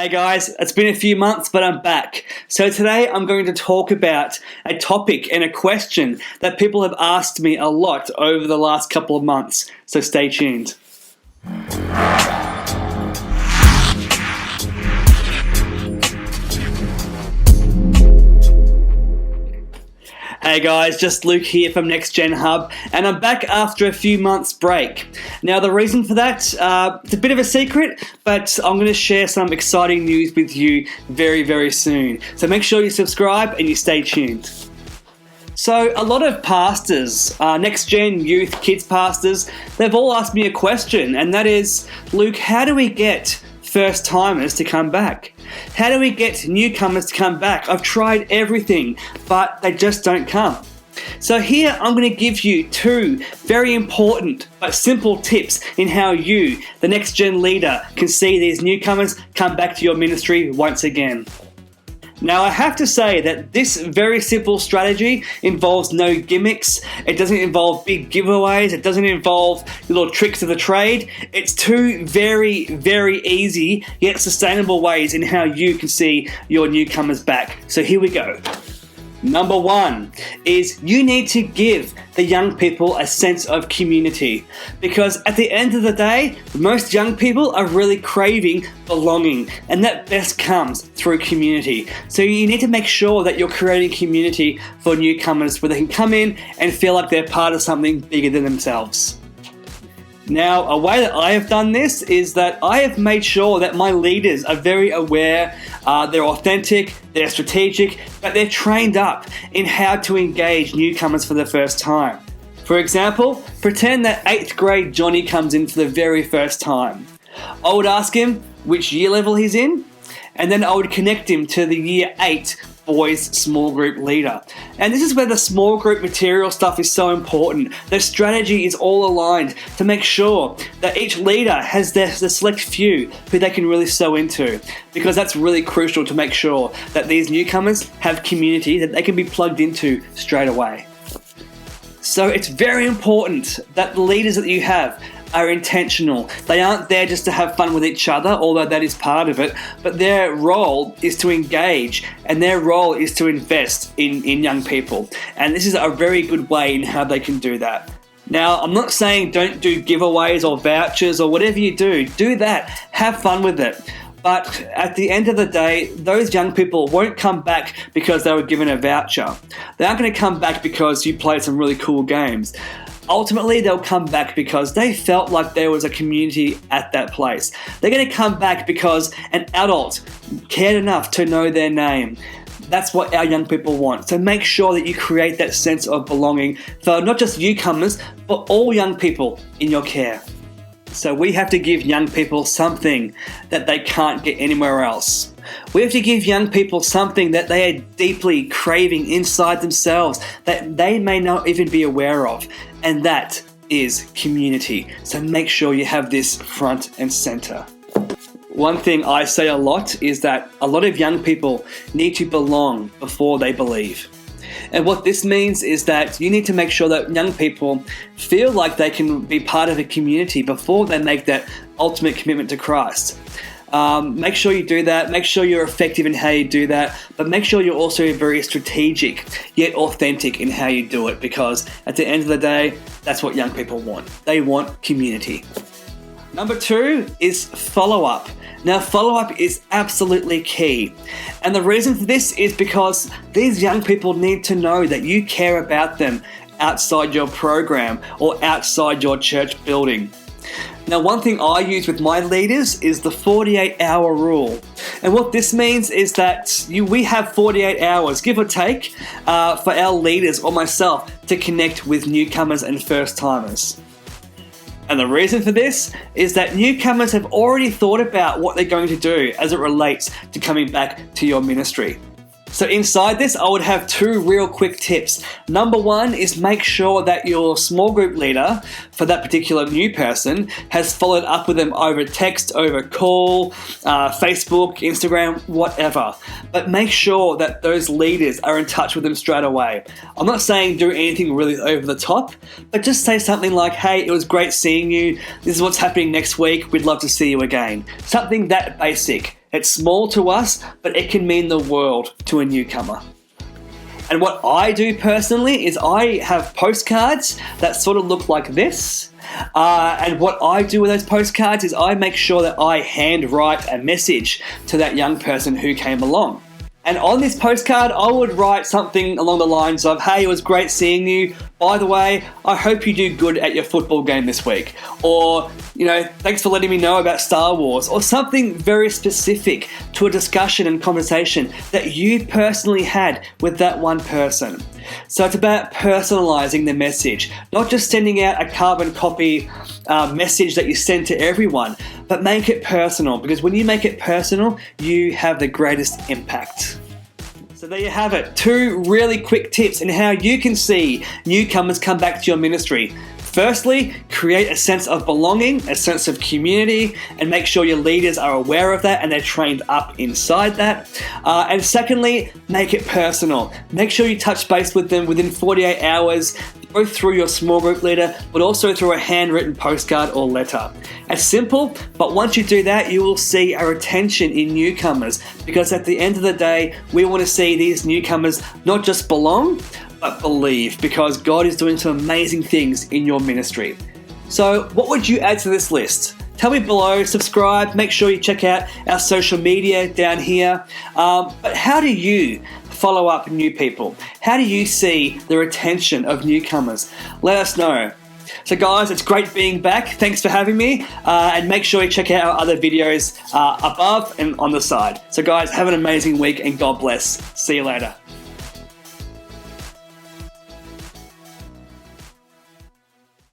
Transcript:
Hey guys, it's been a few months, but I'm back. So today I'm going to talk about a topic and a question that people have asked me a lot over the last couple of months. So stay tuned. Hey guys, just Luke here from NextGen Hub, and I'm back after a few months break. Now the reason for that, it's a bit of a secret, but I'm going to share some exciting news with you very, very soon. So make sure you subscribe and you stay tuned. So a lot of pastors, NextGen youth, kids pastors, they've all asked me a question, and that is, Luke, how do we get first timers to come back? How do we get newcomers to come back? I've tried everything, but they just don't come. So here I'm going to give you two very important but simple tips in how you, the next gen leader, can see these newcomers come back to your ministry once again. Now I have to say that this very simple strategy involves no gimmicks, it doesn't involve big giveaways, it doesn't involve little tricks of the trade. It's two very, very easy yet sustainable ways in how you can see your newcomers back. So here we go. Number one is you need to give the young people a sense of community, because at the end of the day, most young people are really craving belonging, and that best comes through community. So you need to make sure that you're creating community for newcomers where they can come in and feel like they're part of something bigger than themselves. Now, a way that I have done this is that I have made sure that my leaders are very aware, they're authentic, they're strategic, but they're trained up in how to engage newcomers for the first time. For example, pretend that 8th grade Johnny comes in for the very first time. I would ask him which year level he's in, and then I would connect him to the year 8 boys small group leader. And this is where the small group material stuff is so important. The strategy is all aligned to make sure that each leader has the select few who they can really sow into, because that's really crucial to make sure that these newcomers have community that they can be plugged into straight away. So it's very important that the leaders that you have are intentional. They aren't there just to have fun with each other, although that is part of it, but their role is to engage and their role is to invest in young people. And this is a very good way in how they can do that. Now, I'm not saying don't do giveaways or vouchers or whatever you do that, have fun with it. But at the end of the day, those young people won't come back because they were given a voucher. They aren't going to come back because you played some really cool games. Ultimately, they'll come back because they felt like there was a community at that place. They're going to come back because an adult cared enough to know their name. That's what our young people want. So make sure that you create that sense of belonging for not just newcomers, but all young people in your care. So we have to give young people something that they can't get anywhere else. We have to give young people something that they are deeply craving inside themselves that they may not even be aware of, and that is community. So make sure you have this front and center. One thing I say a lot is that a lot of young people need to belong before they believe. And what this means is that you need to make sure that young people feel like they can be part of a community before they make that ultimate commitment to Christ. Make sure you do that, make sure you're effective in how you do that, but make sure you're also very strategic yet authentic in how you do it, because at the end of the day, that's what young people want. They want community. Number two is follow-up. Now, follow-up is absolutely key. And the reason for this is because these young people need to know that you care about them outside your program or outside your church building. Now, one thing I use with my leaders is the 48-hour rule. And what this means is that we have 48 hours, give or take, for our leaders or myself to connect with newcomers and first-timers. And the reason for this is that newcomers have already thought about what they're going to do as it relates to coming back to your ministry. So inside this, I would have two real quick tips. Number one is make sure that your small group leader for that particular new person has followed up with them over text, over call, Facebook, Instagram, whatever. But make sure that those leaders are in touch with them straight away. I'm not saying do anything really over the top, but just say something like, hey, it was great seeing you. This is what's happening next week. We'd love to see you again. Something that basic. It's small to us, but it can mean the world to a newcomer. And what I do personally is I have postcards that sort of look like this. And what I do with those postcards is I make sure that I handwrite a message to that young person who came along. And on this postcard, I would write something along the lines of, hey, it was great seeing you. By the way, I hope you do good at your football game this week. Or, thanks for letting me know about Star Wars. Or something very specific to a discussion and conversation that you personally had with that one person. So it's about personalizing the message, not just sending out a carbon copy message that you send to everyone, but make it personal, because when you make it personal, you have the greatest impact. So there you have it, 2 really quick tips in how you can see newcomers come back to your ministry. Firstly, create a sense of belonging, a sense of community, and make sure your leaders are aware of that and they're trained up inside that. And secondly, make it personal. Make sure you touch base with them within 48 hours, both through your small group leader, but also through a handwritten postcard or letter. It's simple, but once you do that, you will see a retention in newcomers, because at the end of the day, we want to see these newcomers not just belong, but believe, because God is doing some amazing things in your ministry. So what would you add to this list? Tell me below, subscribe, make sure you check out our social media down here. But how do you follow up new people? How do you see the retention of newcomers? Let us know. So guys, it's great being back. Thanks for having me. And make sure you check out our other videos above and on the side. So guys, have an amazing week and God bless. See you later.